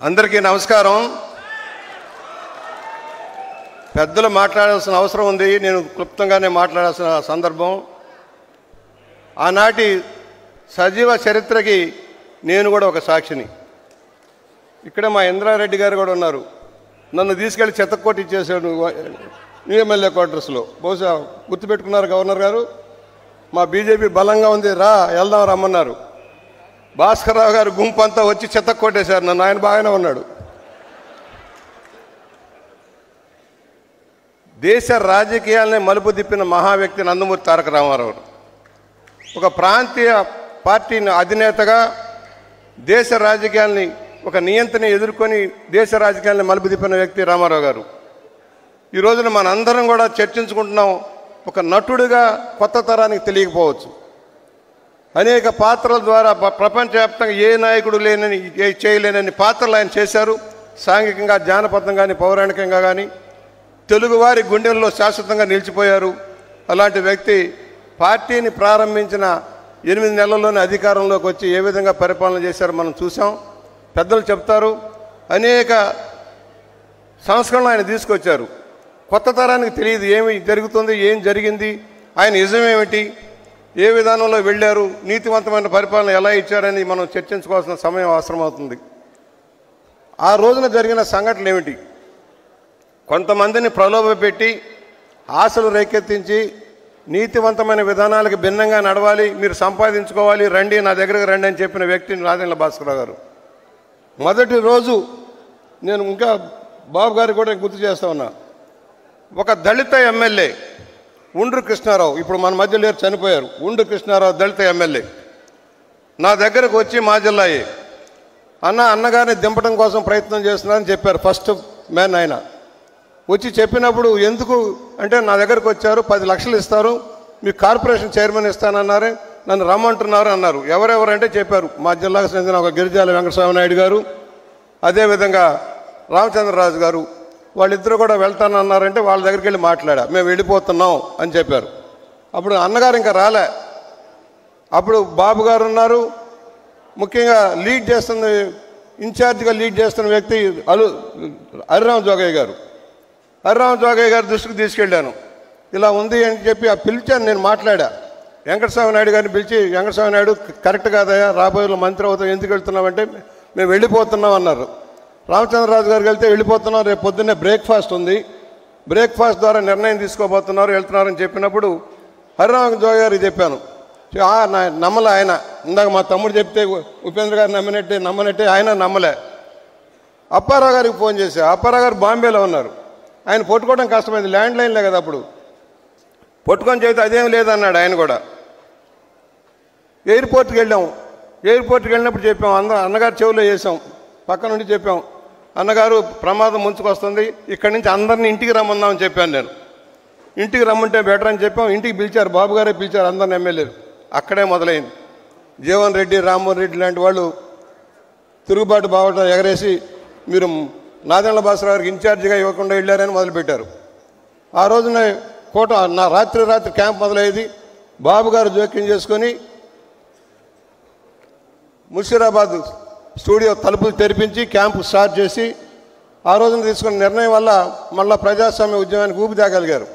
అందరికీ నమస్కారం. పెద్దలు మాట్లాడాల్సిన అవసరం ఉంది. నేను క్లుప్తంగానే మాట్లాడాల్సిన సందర్భం. ఆనాటి సజీవ చరిత్రకి నేను కూడా ఒక సాక్షిని. ఇక్కడ మా ఇంద్రారెడ్డి గారు కూడా ఉన్నారు. నన్ను తీసుకెళ్ళి చెత్తకోటి ఇచ్చేసాడు న్యూ ఎమ్మెల్యే క్వార్టర్స్లో. బహుశా గుర్తుపెట్టుకున్నారు గవర్నర్ గారు. మా బీజేపీ బలంగా ఉంది, రా వెళ్దాం రమ్మన్నారు. భాస్కర్రావు గారు గుంపు అంతా వచ్చి చెత్త కొట్టేశారు నన్ను. ఆయన బాగానే ఉన్నాడు. దేశ రాజకీయాలనే మలుపు తిప్పిన మహా వ్యక్తి నందమూరి తారక రామారావు. ఒక ప్రాంతీయ పార్టీ అధినేతగా దేశ రాజకీయాల్ని ఒక నియంత్రణ ఎదుర్కొని దేశ రాజకీయాల్ని మలుపు తిప్పిన వ్యక్తి రామారావు గారు. ఈ రోజున మనందరం కూడా చర్చించుకుంటున్నాం. ఒక నటుడిగా కొత్త తరానికి తెలియకపోవచ్చు. అనేక పాత్రల ద్వారా ప్రపంచవ్యాప్తంగా ఏ నాయకుడు లేనని చేయలేనని పాత్రలు ఆయన చేశారు. సాంఘికంగా, జానపదంగా కానీ, పౌరాణికంగా కానీ తెలుగువారి గుండెల్లో శాశ్వతంగా నిలిచిపోయారు. అలాంటి వ్యక్తి పార్టీని ప్రారంభించిన 8 నెలల్లోనే అధికారంలోకి వచ్చి ఏ విధంగా పరిపాలన చేశారో మనం చూసాం. పెద్దలు చెప్తారు, అనేక సంస్కరణలు ఆయన తీసుకొచ్చారు. కొత్త తరానికి తెలియదు ఏమి జరుగుతుంది, ఏం జరిగింది, ఆయన నిజమేమిటి, ఏ విధానంలో వెళ్ళారు, నీతివంతమైన పరిపాలన ఎలా ఇచ్చారని మనం చర్చించుకోవాల్సిన సమయం అవసరమవుతుంది. ఆ రోజున జరిగిన సంఘటనలు ఏమిటి? కొంతమందిని ప్రలోభపెట్టి ఆశలు రేకెత్తించి నీతివంతమైన విధానాలకు భిన్నంగా నడవాలి, మీరు సంపాదించుకోవాలి, రండి నా దగ్గరకు రండి అని చెప్పిన వ్యక్తి నాదెండ్ల భాస్కర్రావు గారు. మొదటి రోజు నేను ఇంకా బాబు గారికి కూడా గుర్తు చేస్తా ఉన్నా. ఒక దళిత ఎమ్మెల్యే ఉండ్రు కృష్ణారావు, ఇప్పుడు మన మధ్య లేరు, చనిపోయారు. ఉండ్రు కృష్ణారావు దళిత ఎమ్మెల్యే నా దగ్గరకు వచ్చి మా జిల్లాయే అన్నగారిని దింపడం కోసం ప్రయత్నం చేస్తున్నారని చెప్పారు. ఫస్ట్ మ్యాన్ ఆయన వచ్చి చెప్పినప్పుడు ఎందుకు అంటే నా దగ్గరకు వచ్చారు, 10 లక్షలు ఇస్తారు, మీకు కార్పొరేషన్ చైర్మన్ ఇస్తానన్నారు, నన్ను రమ్మంటున్నారు అన్నారు. ఎవరెవరంటే చెప్పారు. మా జిల్లాకు చెందిన ఒక గిరిజాల వెంకటస్వామి నాయుడు గారు, అదేవిధంగా రామచంద్రరాజు గారు, వాళ్ళిద్దరూ కూడా వెళ్తానన్నారంటే వాళ్ళ దగ్గరికి వెళ్ళి మాట్లాడా. మేము వెళ్ళిపోతున్నాం అని చెప్పారు. అప్పుడు అన్నగారు ఇంకా రాలే. అప్పుడు బాబు గారు ఉన్నారు. ముఖ్యంగా లీడ్ చేస్తున్న ఇన్ఛార్జిగా లీడ్ చేస్తున్న వ్యక్తి హరిరామ జోగయ్య గారు. హరిరామ జోగయ్య గారి దృష్టికి తీసుకెళ్ళాను. ఇలా ఉంది అని చెప్పి పిలిచాను. నేను మాట్లాడా. వెంకటస్వామి నాయుడు గారిని పిలిచి, వెంకటస్వామి నాయుడు కరెక్ట్ కాదయా, రాబోయే మంత్రి అవుతాం, ఎందుకు వెళ్తున్నామంటే మేము వెళ్ళిపోతున్నాం అన్నారు. రామచంద్రరాజు గారికి వెళ్తే వెళ్ళిపోతున్నాం, రేపు పొద్దున్నే బ్రేక్ఫాస్ట్ ఉంది, బ్రేక్ఫాస్ట్ ద్వారా నిర్ణయం తీసుకోబోతున్నారు, వెళ్తున్నారని చెప్పినప్పుడు హరిరామ జోగయ్య గారికి చెప్పాను. నమ్మలే ఆయన. ఇందాక మా తమ్ముడు చెప్తే ఉపేంద్ర గారు నమ్మనట్టే ఆయన నమ్మలే. అప్పారావు గారికి ఫోన్ చేశా. అప్పారావు గారు బాంబేలో ఉన్నారు. ఆయన పట్టుకోవడం కష్టమైంది, ల్యాండ్ లైన్లే కదా అప్పుడు. పట్టుకొని చెబితే అదేం లేదన్నాడు ఆయన కూడా. ఎయిర్పోర్ట్కి వెళ్ళాం. ఎయిర్పోర్ట్కి వెళ్ళినప్పుడు చెప్పాం, అన్నగారు చెవులో వేసాం, పక్క నుండి చెప్పాం, అన్నగారు ప్రమాదం ముంచుకొస్తుంది, ఇక్కడి నుంచి అందరినీ ఇంటికి రమ్మందామని చెప్పాను నేను. ఇంటికి రమ్మంటే బెటర్ అని చెప్పాం. ఇంటికి పిలిచారు, బాబు గారే పిలిచారు అందరిని ఎమ్మెల్యేలు. అక్కడే మొదలైంది. జీవన్ రెడ్డి, రామ్మోహన్ రెడ్డి లాంటి వాళ్ళు తిరుగుబాటు బావటం ఎగరేసి మీరు నాదెండ్ల భాస్కర్ గారికి ఇన్ఛార్జిగా ఇవ్వకుండా వెళ్ళారని మొదలుపెట్టారు. ఆ రోజున రాత్రి క్యాంప్ మొదలయ్యేది. బాబు గారు జోక్యం చేసుకొని ముషీరాబాద్ స్టూడియో తలుపులు తెరిపించి క్యాంపు స్టార్ట్ చేసి ఆ రోజున తీసుకున్న నిర్ణయం వల్ల మళ్ళీ ప్రజాస్వామ్య ఉద్యమానికి ఊపిదాగలిగారు.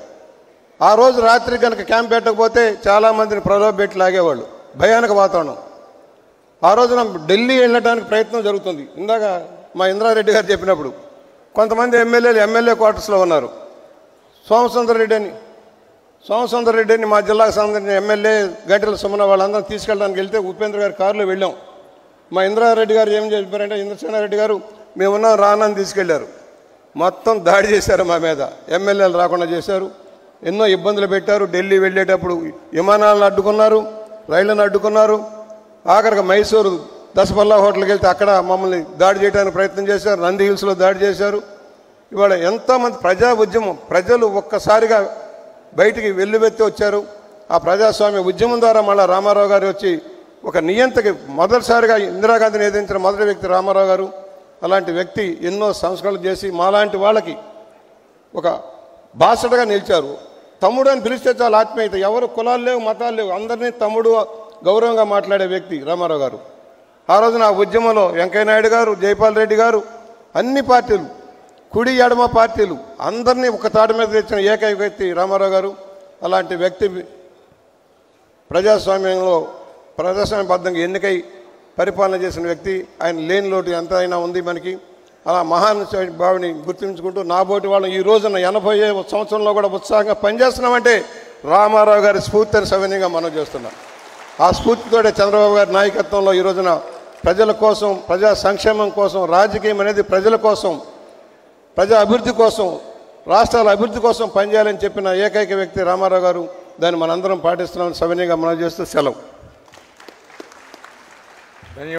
ఆ రోజు రాత్రి కనుక క్యాంప్ పెట్టకపోతే చాలామందిని ప్రలోభపెట్టి లాగేవాళ్ళు. భయానక వాతావరణం. ఆ రోజున ఢిల్లీ వెళ్ళడానికి ప్రయత్నం జరుగుతుంది. ఇందాక మా ఇంద్రారెడ్డి గారు చెప్పినప్పుడు కొంతమంది ఎమ్మెల్యే క్వార్టర్స్లో ఉన్నారు. సోమసుందర్ రెడ్డి అని మా జిల్లాకు సంబంధించిన ఎమ్మెల్యే గంటల సుమన వాళ్ళందరూ తీసుకెళ్ళడానికి వెళ్తే ఉపేంద్ర గారి కారులో వెళ్ళాం. మా ఇంద్రారెడ్డి గారు ఏం చెప్పారంటే, ఇంద్రసేనారెడ్డి గారు మేమున్నాం రానని తీసుకెళ్లారు. మొత్తం దాడి చేశారు మా మీద. ఎమ్మెల్యేలు రాకుండా చేశారు, ఎన్నో ఇబ్బందులు పెట్టారు. ఢిల్లీ వెళ్ళేటప్పుడు విమానాలను అడ్డుకున్నారు, రైళ్లను అడ్డుకున్నారు. ఆఖరికి మైసూరు దశపల్లా హోటల్కి వెళ్తే అక్కడ మమ్మల్ని దాడి చేయడానికి ప్రయత్నం చేశారు. నంది హిల్స్లో దాడి చేశారు. ఇవాళ ఎంతోమంది ప్రజా ఉద్యమం, ప్రజలు ఒక్కసారిగా బయటికి వెల్లువెత్తి వచ్చారు. ఆ ప్రజాస్వామ్య ఉద్యమం ద్వారా మళ్ళీ రామారావు గారు వచ్చి ఒక నియంతకి మొదటిసారిగా ఇందిరాగాంధీని ఎదిరించిన మొదటి వ్యక్తి రామారావు గారు. అలాంటి వ్యక్తి ఎన్నో సంస్కరణలు చేసి మాలాంటి వాళ్ళకి ఒక బాసటగా నిలిచారు. తమ్ముడు అని పిలిస్తే చాలా ఆత్మీయత. ఎవరు కులాలు లేవు, మతాలు లేవు, అందరినీ తమ్ముడు గౌరవంగా మాట్లాడే వ్యక్తి రామారావు గారు. ఆ రోజున ఆ ఉద్యమంలో వెంకయ్య నాయుడు గారు, జైపాల్ రెడ్డి గారు, అన్ని పార్టీలు, కుడి ఎడమ పార్టీలు అందరినీ ఒక తాటి మీద తెచ్చిన ఏకైక వ్యక్తి రామారావు గారు. అలాంటి వ్యక్తి ప్రజాస్వామ్యబద్ధంగా ఎన్నికై పరిపాలన చేసిన వ్యక్తి. ఆయన లేని లోటు ఎంత అయినా ఉంది మనకి. అలా మహానుభావుని గుర్తుంచుకుంటూ నాబోటి వాళ్ళని ఈ రోజున 80వ సంవత్సరంలో కూడా ఉత్సాహంగా పనిచేస్తున్నామంటే రామారావు గారి స్ఫూర్తిని సవినీయంగా మనం చేస్తున్నాం. ఆ స్ఫూర్తితోటే చంద్రబాబు గారి నాయకత్వంలో ఈ రోజున ప్రజల కోసం, ప్రజా సంక్షేమం కోసం, రాజకీయం అనేది ప్రజల కోసం, ప్రజా అభివృద్ధి కోసం, రాష్ట్రాల అభివృద్ధి కోసం పనిచేయాలని చెప్పిన ఏకైక వ్యక్తి రామారావు గారు. దాన్ని మనందరం పాటిస్తున్నామని సవినీయంగా మనం చేస్తూ సెలవు.